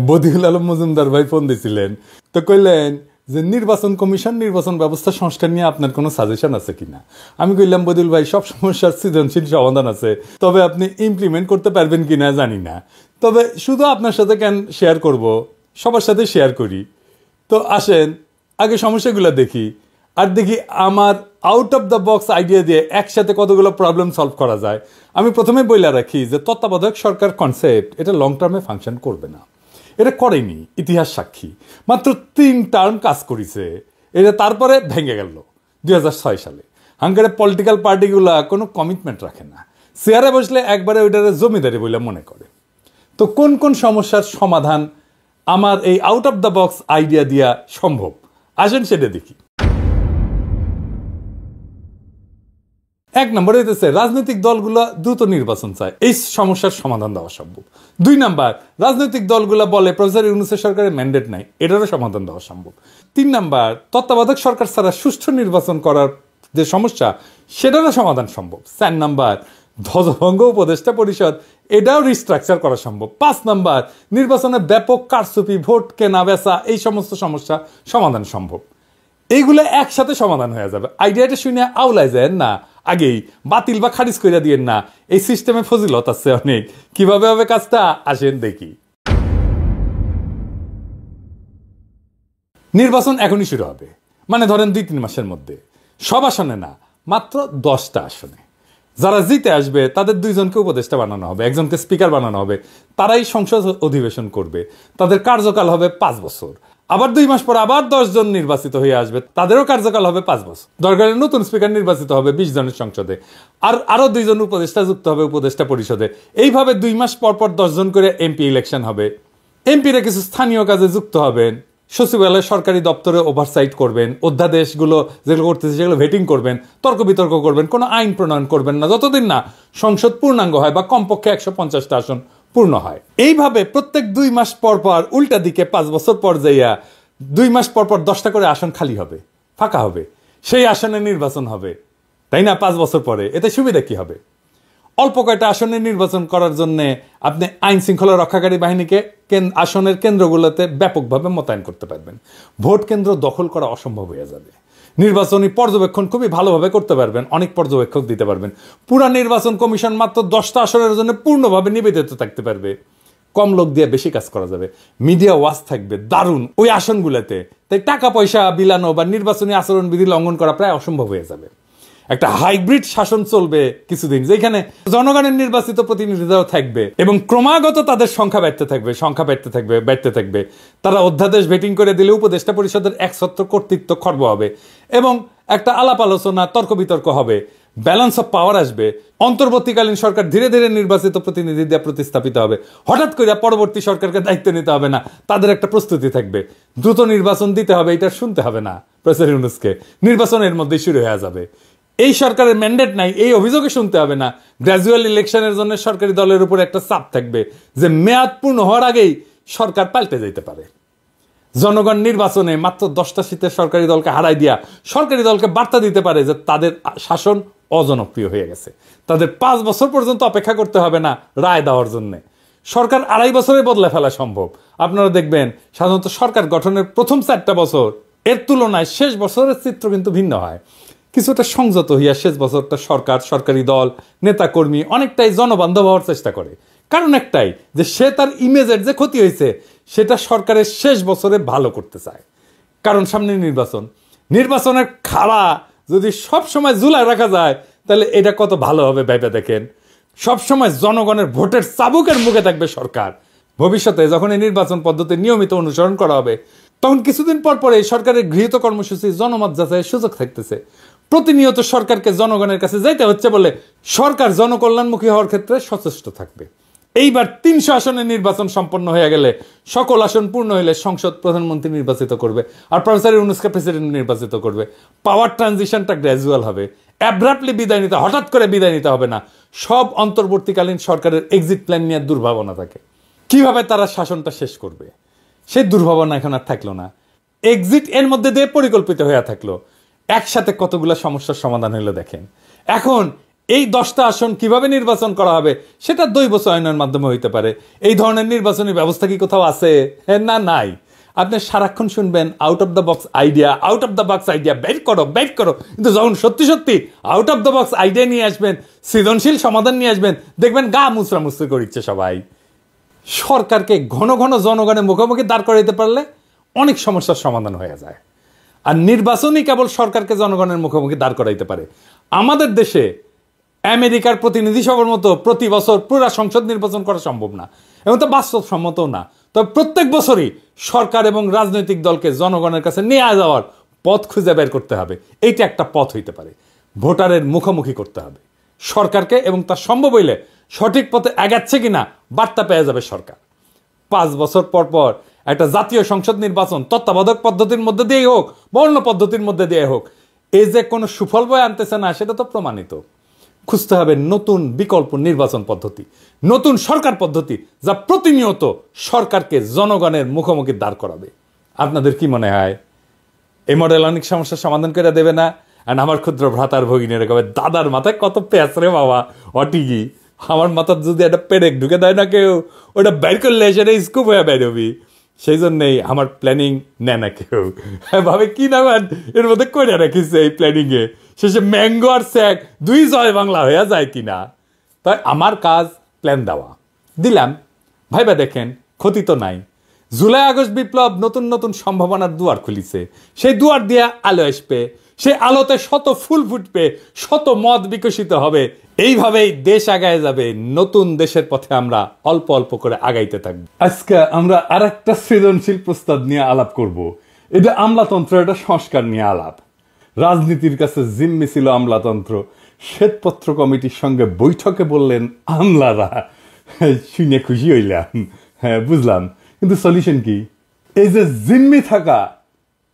বদিউল আলম মজুমদার ভাই ফোন দিয়েছিলেন, তো কইলেন যে নির্বাচন কমিশন নির্বাচন ব্যবস্থা সংস্কার নিয়ে আপনার কোনো সাজেশন আছে কিনা। আমি কইলাম বদিউল ভাই সব সমস্যার সৃজনশীল সমাধান আছে, তবে আপনি ইমপ্লিমেন্ট করতে পারবেন কিনা জানি না, তবে শুধু আপনার সাথে কেন শেয়ার করব, সবার সাথে শেয়ার করি। তো আসেন আগে সমস্যাগুলো দেখি, আর দেখি আমার out of the box idea দিয়ে একসাথে কতগুলো প্রবলেম সলভ করা যায়। আমি প্রথমে বলে রাখি যে তত্ত্বাবধায়ক সরকার কনসেপ্ট এটা লং টার্মে ফাংশন করবে না, এটা করেনি, ইতিহাস সাক্ষী। মাত্র 3 টার্ম কাজ করেছে, এটা তারপরে ভেঙে গেল 2006 সালে। হাঙ্গারের পলিটিক্যাল পার্টিগুলা কোনো কমিটমেন্ট রাখে না, চেয়ারে বসলে একবারে ওইটারে জমিদারি বলে মনে করে। তো কোন কোন সমস্যার সমাধান আমার এই out of the box idea দিয়া সম্ভব, আসেন সেটা দেখি। 1 নম্বরে হইতেছে রাজনৈতিক দলগুলো দ্রুত নির্বাচন চায়, এই সমস্যার সমাধান দেওয়া সম্ভব। 2 নাম্বার, রাজনৈতিক দলগুলো বলে প্রফেসর ইউনূসের সরকারের ম্যান্ডেট নাই, এটারও সমাধান দেওয়া সম্ভব। 3 নাম্বার, তত্ত্বাবধায়ক সরকার ছাড়া সুষ্ঠু নির্বাচন করার যে সমস্যা সেটারও সমাধান সম্ভব। 4 নাম্বার, ধ্বজভঙ্গ উপদেষ্টা পরিষদ এটাও রিস্ট্রাকচার করা সম্ভব। 5 নাম্বার, নির্বাচনে ব্যাপক কারচুপি, ভোট কেনা বেচা, এই সমস্ত সমস্যা সমাধান সম্ভব। এইগুলো একসাথে সমাধান হয়ে যাবে। আইডিয়াটা শুনে আউলাই যায় না, আগেই বাতিল বা খারিজ করে দিয়েন না, এই সিস্টেমে ফজিলত আছে অনেক। কিভাবে হবে কাজটা আসেন দেখি। নির্বাচন এখনই শুরু হবে, মানে ধরেন 2-3 মাসের মধ্যে। সব আসনে না, মাত্র 10টা আসনে। যারা জিতে আসবে তাদের 2 জনকে উপদেষ্টা বানানো হবে, 1 জনকে স্পিকার বানানো হবে, তারাই সংসদ অধিবেশন করবে। তাদের কার্যকাল হবে 5 বছর। আবার 2 মাস পর আবার 10 জন নির্বাচিত হয়ে আসবে, তাদেরও কার্যকাল হবে 5 বছর। দরকারে নতুন স্পিকার নির্বাচিত হবে 20 জনের সংসদে, আর আরো 2 জন উপদেষ্টা যুক্ত হবে উপদেষ্টা পরিষদে। এইভাবে 2 মাস পর পর 10 জন করে এমপি ইলেকশন হবে। এমপিরা কিছু স্থানীয় কাজে যুক্ত হবেন, সচিবালয় সরকারি দপ্তরে ওভারসাইট করবেন, অধ্যাদেশগুলো যেগুলো করতেছে সেগুলো ভেটিং করবেন, তর্ক বিতর্ক করবেন, কোনো আইন প্রণয়ন করবেন না যতদিন না সংসদ পূর্ণাঙ্গ হয় বা কমপক্ষে 150টা আসন পূর্ণ হয়। এইভাবে প্রত্যেক 2 মাস পর পর উল্টা দিকে 5 বছর পর যাইয়া 2 মাস পর পর 10টা করে আসন খালি হবে, ফাঁকা হবে, সেই আসনে নির্বাচন হবে, তাই না? 5 বছর পরে এতে সুবিধা কি হবে? অল্প কয়টা আসনে নির্বাচন করার জন্য আপনি আইন শৃঙ্খলা রক্ষাকারী বাহিনীকে আসনের কেন্দ্রগুলোতে ব্যাপকভাবে মোতায়েন করতে পারবেন। ভোট কেন্দ্র দখল করা অসম্ভব হয়ে যাবে। নির্বাচনী পর্যবেক্ষণ খুবই ভালোভাবে করতে পারবেন, অনেক পর্যবেক্ষক দিতে পারবেন। পুরা নির্বাচন কমিশন মাত্র 10টা আসনের জন্য পূর্ণভাবে নিবেদিত থাকতে পারবে। কম লোক দিয়ে বেশি কাজ করা যাবে। মিডিয়া ওয়াচ থাকবে দারুণ ওই আসনগুলোতে, তাই টাকা পয়সা বিলানো বা নির্বাচনী আচরণবিধি লঙ্ঘন করা প্রায় অসম্ভব হয়ে যাবে। একটা হাইব্রিড শাসন চলবে কিছুদিন, যেখানে জনগণের নির্বাচিত প্রতিনিধিরাও থাকবে এবং ক্রমাগত তাদের সংখ্যা বাড়তে থাকবে। তারা অধ্যাদেশ ভেটিং করে দিলে উপদেষ্টা পরিষদের একছত্র কর্তৃত্ব খর্ব হবে এবং একটা আলাপ আলোচনা তর্ক বিতর্ক হবে, ব্যালেন্স অফ পাওয়ার আসবে। অন্তর্বর্তীকালীন সরকার ধীরে ধীরে নির্বাচিত প্রতিনিধি দিয়ে প্রতিস্থাপিত হবে। হঠাৎ করে পরবর্তী সরকারকে দায়িত্ব নিতে হবে না, তাদের একটা প্রস্তুতি থাকবে। দ্রুত নির্বাচন দিতে হবে, এটা শুনতে হবে না প্রফেসর ইউনূসকে, নির্বাচনের মধ্যেই শুরু হয়ে যাবে। এই সরকারের ম্যান্ডেট নাই, এই অভিযোগে শুনতে হবে না। গ্র্যাজুয়াল ইলেকশনের জন্য সরকারি দলের উপর একটা চাপ থাকবে যে মেয়াদ পূর্ণ হওয়ার আগেই সরকার পাল্টে যেতে পারে। জনগণ নির্বাচনে মাত্র 10টা সিটের সরকারি দলকে হারাই দিয়া সরকারি দলকে বার্তা দিতে পারে যে তাদের শাসন অজনপ্রিয় হয়ে গেছে, তাদের 5 বছর পর্যন্ত অপেক্ষা করতে হবে না রায় দেওয়ার জন্য। সরকার 2.5 বছরে বদলে ফেলা সম্ভব। আপনারা দেখবেন সাধারণত সরকার গঠনের প্রথম 4টা বছর এর তুলনায় শেষ বছরের চিত্র কিন্তু ভিন্ন হয়। কিছুটা সংযত হইয়া শেষ বছরটা সরকার, সরকারি দল, নেতাকর্মী অনেকটাই জনবান্ধব হওয়ার চেষ্টা করে। কারণ একটাই, যে সে তার ইমেজের যে ক্ষতি হয়েছে সেটা সরকারের শেষ বছরে ভালো করতে চায়। কারণ সামনে নির্বাচনের খাড়া যদি সব সময় ঝুলায় রাখা যায় তাহলে এটা কত ভালো হবে ভেবে দেখেন। সবসময় জনগণের ভোটের চাবুকের মুখে থাকবে সরকার। ভবিষ্যতে যখন এই নির্বাচন পদ্ধতি নিয়মিত অনুসরণ করা হবে তখন কিছুদিন পর পরে সরকারের গৃহীত কর্মসূচি জনমত যাচাইয়ের সুযোগ থাকতেছে। প্রতিনিয়ত সরকারকে জনগণের কাছে যাইতে হচ্ছে বলে সরকার জনকল্যাণমুখী হওয়ার ক্ষেত্রে সচেষ্ট থাকবে। এইবার 300 আসনে নির্বাচন সম্পন্ন হয়ে গেলে, সকল আসন পূর্ণ হলে সংসদ প্রধানমন্ত্রী নির্বাচিত করবে আর প্রফেসর ইউনূসকে প্রেসিডেন্ট নির্বাচিত করবে। পাওয়ার ট্রানজিশনটা গ্র্যাজুয়াল হবে, অ্যাব্রাপ্টলি বিদায় নিতে, হঠাৎ করে বিদায় নিতে হবে না। সব অন্তর্বর্তীকালীন সরকারের এক্সিট প্ল্যান নিয়ে দুর্ভাবনা থাকে, কিভাবে তারা শাসনটা শেষ করবে সেই দুর্ভাবনা এখন আর থাকলো না। এক্সিট এর মধ্যে দিয়ে পরিকল্পিত হয়ে থাকলো। একসাথে কতগুলো সমস্যার সমাধান হলো দেখেন। এখন এই 10টা আসন কিভাবে নির্বাচন করা হবে সেটা দৈব চয়নের মাধ্যমে হইতে পারে। এই ধরনের নির্বাচনী ব্যবস্থা কি কোথাও আছে? হ্যাঁ, না, নাই। আপনি সারাক্ষণ শুনবেন out of the box idea, out of the box idea, বের করো বের করো, কিন্তু যখন সত্যি সত্যি out of the box idea নিয়ে আসবেন, সৃজনশীল সমাধান নিয়ে আসবেন, দেখবেন গা মুচড়ামুচড়ি করিচ্ছে সবাই। সরকারকে ঘন ঘন জনগণের মুখোমুখি দাঁড় করাইতে পারলে অনেক সমস্যার সমাধান হয়ে যায়। আর নির্বাচনই কেবল সরকারকে জনগণের মুখোমুখি দাঁড় করাইতে পারে। আমাদের দেশে আমেরিকার প্রতিনিধি সভার মতো প্রতি বছর পুরা সংসদ নির্বাচন করা সম্ভব না, এবং তো বাস্তবসম্মতও না। তবে প্রত্যেক বছরই সরকার এবং রাজনৈতিক দলকে জনগণের কাছে নিয়ে যাওয়ার পথ খুঁজে বের করতে হবে। এইটা একটা পথ হইতে পারে। ভোটারের মুখোমুখি করতে হবে সরকারকে, এবং তা সম্ভব হইলে সঠিক পথে এগাচ্ছে কিনা বার্তা পেয়ে যাবে সরকার। 5 বছর পর পর একটা জাতীয় সংসদ নির্বাচন তত্ত্বাবধায়ক পদ্ধতির মধ্যে দিয়ে হোক বা অন্য পদ্ধতির মধ্যে দিয়ে হোক, এই যে কোনো সুফল বয়ে আনতেছে না সেটা তো প্রমাণিত। খুঁজতে হবে নতুন বিকল্প নির্বাচন পদ্ধতি, নতুন সরকার পদ্ধতি, যা প্রতিনিয়ত সরকারকে জনগণের মুখোমুখি দাঁড় করাবে। আপনাদের কি মনে হয় এই মডেল অনেক সমস্যার সমাধান করে দেবে না? আর আমার ক্ষুদ্র ভ্রাতার ভগিনীর কবে দাদার মাথায় কত প্যাঁচ রে বাবা, অটিকি আমার মাথার যদি একটা পেরেক ঢুকে দেয় না কেউ, ওটা বের করলে সেটা স্কুপ হয়ে বেরোবি। সেই জন্যেই আমার প্ল্যানিং নেয় না কেউ, ভাবে কি না এর মধ্যে করে রাখিছে এই প্ল্যানিংয়ে, শেষে ম্যাঙ্গো আর স্যাক 2 জয় বাংলা হয়ে যায় কিনা। তাই আমার কাজ প্ল্যান দেওয়া, দিলাম, ভাইবা দেখেন, ক্ষতি তো নাই। জুলাই আগস্ট বিপ্লব নতুন নতুন সম্ভাবনার দুয়ার খুলিছে। সেই দুয়ার দিয়ে আলো আসবে, সেই আলোতে শত ফুল ফুটবে, শত মত বিকশিত হবে। এইভাবেই দেশ আগায় যাবে। নতুন দেশের পথে আমরা অল্প অল্প করে আগাইতে থাকবো। আজকে আমরা আরেকটা সৃজনশীল প্রস্তাব নিয়ে আলাপ করব। এটা আমলাতন্ত্র, এটা সংস্কার নিয়ে আলাপ। রাজনীতির কাছে জিম্মি ছিল আমলাতন্ত্র। শ্বেতপত্র কমিটির সঙ্গে বৈঠকে বললেন আমলারা। শুনে খুশি হইলাম, হ্যাঁ বুঝলাম, কিন্তু সলিউশন কি? এই যে জিম্মি থাকা,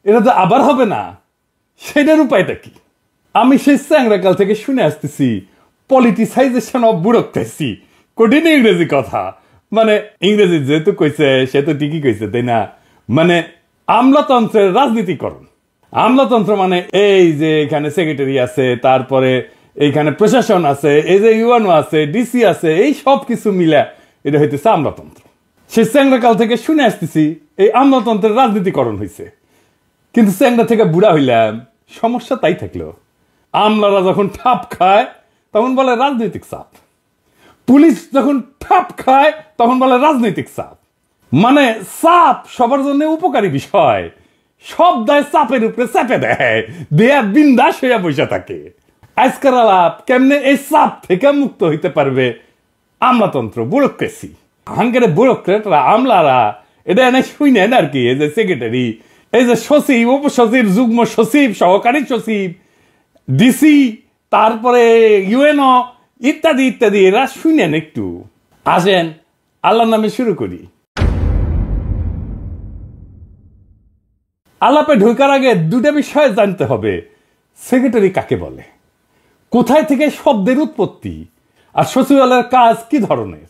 এটা তো আবার হবে না, সেটার উপায়টা কি? আমি সেই চ্যাংরাকাল থেকে শুনে আসতেছি পলিটিসাইজেশন অফ ব্যুরোক্রেসি। কঠিন ইংরেজি কথা, মানে ইংরেজি যেহেতু কইছে সে তো ঠিকই কইছে, তাই না? মানে আমলাতন্ত্রের রাজনীতিকরণ। আমলাতন্ত্র মানে এই যে এখানে সেক্রেটারি আছে, তারপরে এইখানে প্রশাসন আছে, এই যে ইউএনও আছে, ডিসি আছে, এই সব কিছু মিলে এটা হইতেছে আমলাতন্ত্র। সেই চ্যাংরাকাল থেকে শুনে আসতেছি এই আমলাতন্ত্রের রাজনীতিকরণ হয়েছে। কিন্তু চ্যাংরা থেকে বুড়া হইলাম, সমস্যা তাই থাকলো। আমলারা যখন ঠাপ খায় তখন বলে রাজনৈতিক চাপ, পুলিশ যখন ঠাপ খায় তখন বলে রাজনৈতিক চাপ। মানে চাপ সবার জন্য উপকারী বিষয়, সব দায় চাপের উপরে চাপে দেয়, দেয়া বিন্দাস হইয়া বসে থাকে। আজকের আলাপ কেমনে এই চাপ থেকে মুক্ত হইতে পারবে আমলাতন্ত্র, ব্যুরোক্রেসি। হাঙ্গের ব্যুরোক্রেটরা, আমলারা এটা এনে শুনেন আর কি। এই যে সেক্রেটারি, এই যে সচিব, উপসচিব, যুগ্ম সচিব, সহকারী সচিব, ডিসি, তারপরে ইউএনও ইত্যাদি ইত্যাদি, এরা শুনেন একটু। আসেন আল্লাহর নামে শুরু করি। আলাপে ঢোকার আগে 2টা বিষয় জানতে হবে। সেক্রেটারি কাকে বলে, কোথায় থেকে শব্দের উৎপত্তি, আর সচিবালয়ের কাজ কি ধরনের।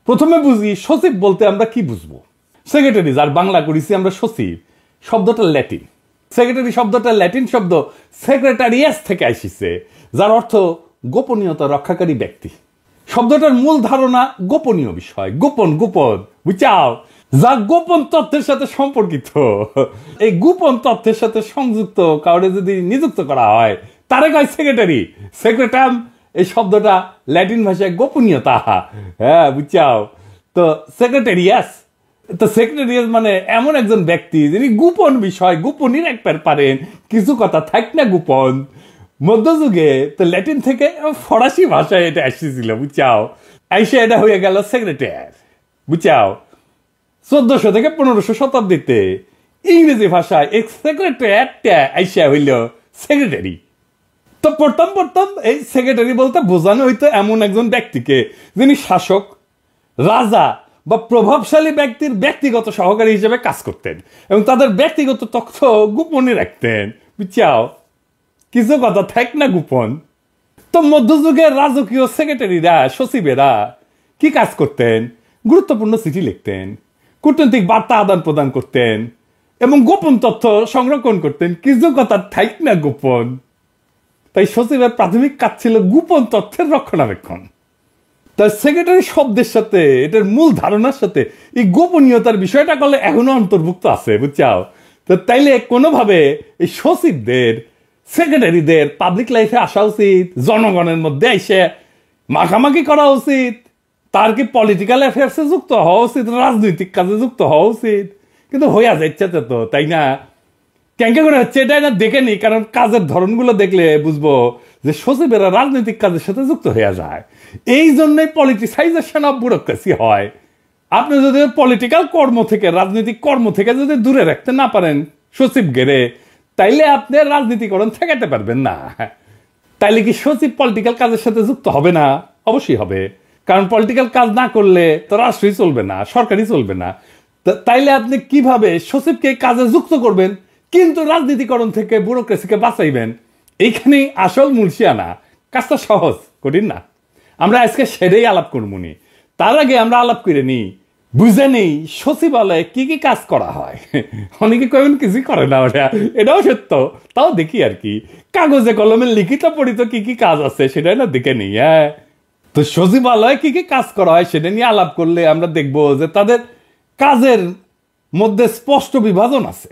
প্রথমে বুঝি সচিব বলতে আমরা কি বুঝবো। সেক্রেটারি, যার বাংলা করেছি আমরা সচিব, শব্দটা ল্যাটিন। সেক্রেটারি শব্দটা ল্যাটিন শব্দ সেক্রেটারিয়াস থেকে আসিছে, যার অর্থ গোপনীয়তা রক্ষাকারী ব্যক্তি। শব্দটার মূল ধারণা গোপনীয় বিষয়, গোপন গোপন, বুঝাও, যা গোপন তথ্যের সাথে সম্পর্কিত। এই গোপন তথ্যের সাথে সংযুক্ত কাউরে যদি নিযুক্ত করা হয় তারে কয় সেক্রেটারি। সেক্রেটাম এই শব্দটা ল্যাটিন ভাষায় গোপনীয়তা, হ্যাঁ বুঝাও। তো সেক্রেটারিয়াস, তো সেক্রেটারিয়াস মানে এমন একজন ব্যক্তি যিনি গোপন বিষয় গোপনই রাখতে পারেন, কিছু কথা থাক না গোপন। মধ্যযুগে তো ল্যাটিন থেকে ফরাসি ভাষায় এটা এসেছিল, বুঝাও। আইসে এটা হয়ে গেল সেক্রেটারি, বুঝাও। 1400 থেকে 1500 শতাব্দীতে ইংরেজি ভাষায় এক সেক্রেটারিটা আইসা হইল সেক্রেটারি। তো প্রথম এই সেক্রেটারি বলতে বোঝানো হইতো এমন একজন ব্যক্তিকে যিনি শাসক, রাজা বা প্রভাবশালী ব্যক্তির ব্যক্তিগত সহকারী হিসেবে কাজ করতেন এবং তাদের ব্যক্তিগত তথ্য গোপনে রাখতেন, বুঝাও। কিছু কথা থাক না গোপন। তো মধ্যযুগের রাজকীয় সেক্রেটারিরা, সচিবেরা কি কাজ করতেন? গুরুত্বপূর্ণ চিঠি লিখতেন, কূটনৈতিক বার্তা আদান প্রদান করতেন এবং গোপন তথ্য সংরক্ষণ করতেন। কিছু কথা থাক না গোপন। তাই সচিবের প্রাথমিক কাজ ছিল গোপন তথ্যের রক্ষণাবেক্ষণ। তার সেক্রেটারি শব্দের সাথে এটার মূল ধারণার সাথে এই গোপনীয়তার বিষয়টা করলে এখনো অন্তর্ভুক্ত আছে, বুঝছাও? তো তাইলে কোনোভাবে এই সচিবদের সেক্রেটারিদের পাবলিক লাইফে আসা উচিত, জনগণের মধ্যে এসে মাখামাখি করা উচিত, তার কি পলিটিক্যাল অ্যাফেয়ার্সে যুক্ত হওয়া উচিত, রাজনৈতিক কাজে যুক্ত হওয়া উচিত। কিন্তু হইয়া যাচ্ছে তো, তাই না? কেন করে হচ্ছে এটাই না দেখে নি, কারণ কাজের ধরনগুলো দেখলে বুঝবো যে সচিবেরা রাজনৈতিক কাজের সাথে যুক্ত হয়ে যায়। এই জন্যই পলিটিসাইজেশন অফ ব্যুরোক্রেসি হয়। আপনি যদি পলিটিক্যাল কর্ম থেকে, রাজনৈতিক কর্ম থেকে যদি দূরে রাখতে না পারেন সচিব গেরে, তাইলে আপনি রাজনীতিকরণ ঠেকাতে পারবেন না। তাইলে কি সচিব পলিটিক্যাল কাজের সাথে যুক্ত হবে না? অবশ্যই হবে, কারণ পলিটিক্যাল কাজ না করলে তো রাষ্ট্রই চলবে না, সরকারই চলবে না। তাইলে আপনি কিভাবে সচিবকে কাজে যুক্ত করবেন কিন্তু রাজনীতিকরণ থেকে ব্যুরোক্রেসিকে বাঁচাইবেন? এইখানেই আসল মূলসিয়ানা। কাজটা সহজ, কঠিন না। আমরা আজকে সেটাই আলাপ করবনি। তার আগে আমরা আলাপ করে নিই, বুঝে নেই সচিবালয়ে কি কি কাজ করা হয়। অনেকে কবেন কিছুই করে না, ওটা এটাও সত্য, তাও দেখি আর কি কাগজে কলমে লিখিত পড়িত কি কি কাজ আছে সেটাই না দেখে নিই। হ্যাঁ, তো সচিবালয়ে কি কি কাজ করা হয় সেটা নিয়ে আলাপ করলে আমরা দেখব যে তাদের কাজের মধ্যে স্পষ্ট বিভাজন আছে।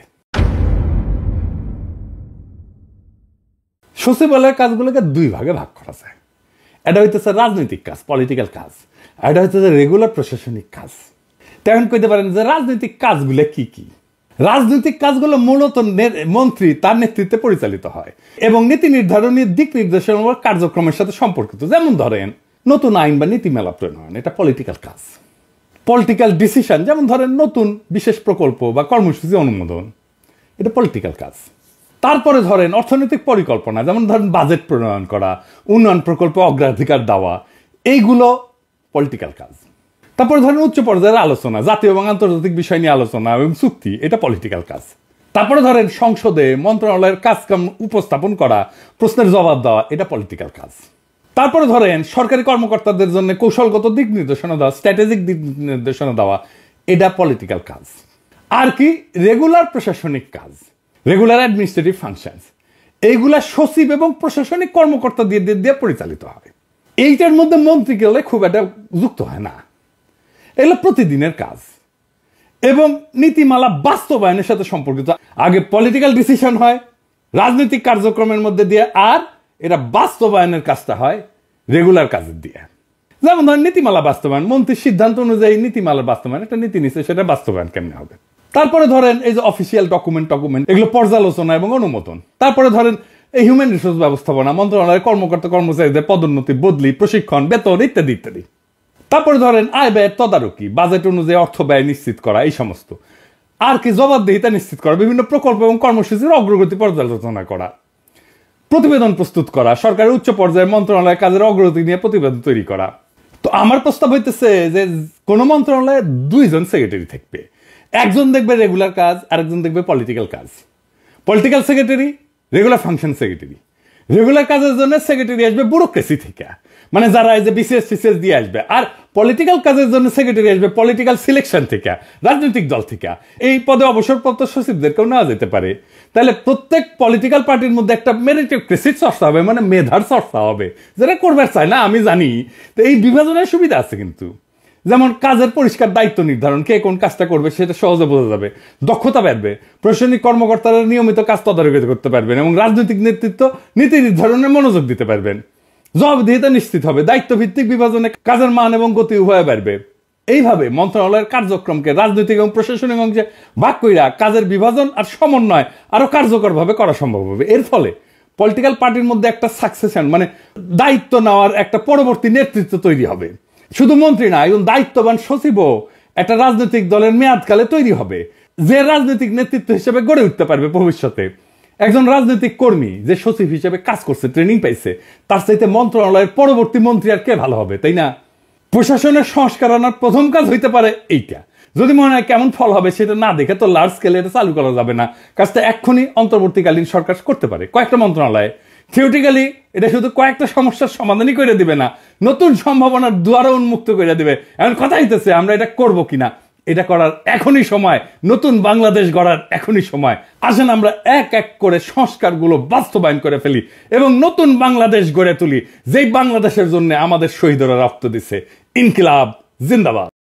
সচিবালয়ের কাজগুলোকে দুই ভাগে ভাগ করা যায়। এটা হইতেছে রাজনৈতিক কাজ, পলিটিক্যাল কাজ, আর এটা হইতেছে রেগুলার প্রশাসনিক কাজ। তেমন কইতে পারেন যে রাজনৈতিক কাজগুলো কি কি? রাজনৈতিক কাজগুলো মূলত মন্ত্রী তার নেতৃত্বে পরিচালিত হয় এবং নীতি নির্ধারণী দিক নির্দেশনা কার্যক্রমের সাথে সম্পর্কিত। যেমন ধরেন নতুন আইন বা নীতিমালা প্রণয়ন, এটা পলিটিক্যাল কাজ। পলিটিক্যাল ডিসিশন, যেমন ধরেন নতুন বিশেষ প্রকল্প বা কর্মসূচি অনুমোদন, এটা পলিটিক্যাল কাজ। তারপরে ধরেন অর্থনৈতিক পরিকল্পনা, যেমন ধরেন বাজেট প্রণয়ন করা, উন্নয়ন প্রকল্পে অগ্রাধিকার দেওয়া, এইগুলো পলিটিক্যাল কাজ। তারপরে ধরেন উচ্চ পর্যায়ের আলোচনা, জাতীয় এবং আন্তর্জাতিক বিষয় নিয়ে আলোচনা এবং চুক্তি, এটা পলিটিক্যাল কাজ। তারপরে ধরেন সংসদে মন্ত্রণালয়ের কাজকাম উপস্থাপন করা, প্রশ্নের জবাব দেওয়া, এটা পলিটিক্যাল কাজ। তারপরে ধরেন সরকারি কর্মকর্তাদের জন্য কৌশলগত দিক নির্দেশনা দেওয়া, স্ট্র্যাটেজিক দিক নির্দেশনা দেওয়া, এটা পলিটিক্যাল কাজ। আর কি রেগুলার প্রশাসনিক কাজ, রেগুলার অ্যাডমিনিস্ট্রেটিভ ফাংশনস, এইগুলা সচিব এবং প্রশাসনিক কর্মকর্তা দিয়ে পরিচালিত হয়। এইটার মধ্যে মন্ত্রী গেলে খুব একটা যুক্ত হয় না। এগুলো প্রতিদিনের কাজ এবং নীতিমালা বাস্তবায়নের সাথে সম্পর্কিত। আগে পলিটিক্যাল ডিসিশন হয় রাজনৈতিক কার্যক্রমের মধ্যে দিয়ে, আর এটা বাস্তবায়নের কাজটা হয় রেগুলার কাজের দিয়ে। যেমন ধরেন নীতিমালা বাস্তবায়ন, মন্ত্রীর সিদ্ধান্ত অনুযায়ী নীতিমালার বাস্তবায়ন, একটা নীতি নিচ্ছে, সেটা বাস্তবায়ন কেমনে হবে। তারপরে ধরেন এই যে অফিসিয়াল ডকুমেন্ট এগুলো পর্যালোচনা এবং অনুমোদন। তারপরে ধরেন এই হিউম্যান রিসোর্স ব্যবস্থাপনা, মন্ত্রণালয়ের কর্মকর্তা কর্মচারীদের পদোন্নতি, বদলি, প্রশিক্ষণ, বেতন ইত্যাদি ইত্যাদি। তারপরে ধরেন আয় ব্যয়ের তদারকি, বাজেট অনুযায়ী অর্থ ব্যয় নিশ্চিত করা, এই সমস্ত। আর কি জবাবদিহিতা নিশ্চিত করা, বিভিন্ন প্রকল্প এবং কর্মসূচির অগ্রগতি পর্যালোচনা করা, প্রতিবেদন প্রস্তুত করা, সরকারের উচ্চ পর্যায়ের মন্ত্রণালয়ের কাজের অগ্রগতি নিয়ে প্রতিবেদন তৈরি করা। তো আমার প্রস্তাব হইতেছে যে কোন মন্ত্রণালয়ে দুইজন সেক্রেটারি থাকবে, একজন দেখবে রেগুলার কাজ, আরেকজন দেখবে পলিটিক্যাল কাজ। Political secretary, regular function secretary. Regular কাজের জন্য সেক্রেটারি আসবে ব্যুরোক্রেসি থেকে, মানে যারা এই যে বিসিএস টিসিএস দিয়ে আসবে। আর পলিটিক্যাল কাজের জন্য সেক্রেটারি আসবে পলিটিক্যাল সিলেকশন থেকে, রাজনৈতিক দল থেকে। এই পদে অবসরপ্রাপ্ত সচিবদেরকেও নেওয়া যেতে পারে। তাহলে প্রত্যেক পলিটিক্যাল পার্টির মধ্যে একটা মেরিটোক্রেসির চর্চা হবে, মানে মেধার চর্চা হবে, যেটা করবার চায় না আমি জানি। তো এই বিভাজনের সুবিধা আছে কিন্তু, যেমন কাজের পরিষ্কার দায়িত্ব নির্ধারণ, কে কোন কাজটা করবে সেটা সহজে বোঝা যাবে, দক্ষতা বাড়বে, প্রশাসনিক কর্মকর্তারা নিয়মিত কাজ তদারকি করতে পারবেন এবং রাজনৈতিক নেতৃত্ব নীতি নির্ধারণে মনোযোগ দিতে পারবেন। জবাবদিহিতা নিশ্চিত হবে, দায়িত্ব ভিত্তিক বিভাজনে কাজের মান এবং গতি উভয় বাড়বে। এইভাবে মন্ত্রণালয়ের কার্যক্রমকে রাজনৈতিক এবং প্রশাসনিক অংশে ভাগ কইরা কাজের বিভাজন আর সমন্বয় আরো কার্যকরভাবে করা সম্ভব হবে। এর ফলে পলিটিক্যাল পার্টির মধ্যে একটা সাকসেশন, মানে দায়িত্ব নেওয়ার একটা পরবর্তী নেতৃত্ব তৈরি হবে। শুধু মন্ত্রী না, একজন দায়িত্ববান সচিবও একটা রাজনৈতিক দলের মেয়াদকালে তৈরি হবে, যে রাজনৈতিক নেতৃত্ব হিসেবে গড়ে উঠতে পারবে ভবিষ্যতে। একজন রাজনৈতিক কর্মী যে সচিব হিসেবে কাজ করছে, ট্রেনিং পাইছে, তার চাইতে মন্ত্রণালয়ের পরবর্তী মন্ত্রী আর কে ভালো হবে, তাই না? প্রশাসনের সংস্কার আনার প্রথম কাজ হইতে পারে এইটা। যদি মনে হয় কেমন ফল হবে সেটা না দেখে তো লার্জ স্কেলে এটা চালু করা যাবে না। কাজটা এক্ষুনি অন্তর্বর্তীকালীন সরকার করতে পারে, কয়েকটা মন্ত্রণালয়ে। থিওরিটিক্যালি এটা শুধু কয়েকটা সমস্যার সমাধানই করে দিবে না, নতুন সম্ভাবনার দুয়ারও উন্মুক্ত করে দিবে। এখন কথা হইতেছে আমরা এটা করবো কিনা। এটা করার এখনই সময়, নতুন বাংলাদেশ গড়ার এখনই সময়। আসেন আমরা এক এক করে সংস্কারগুলো বাস্তবায়ন করে ফেলি এবং নতুন বাংলাদেশ গড়ে তুলি, যেই বাংলাদেশের জন্য আমাদের শহীদরা রক্ত দিছে। ইনকিলাব জিন্দাবাদ।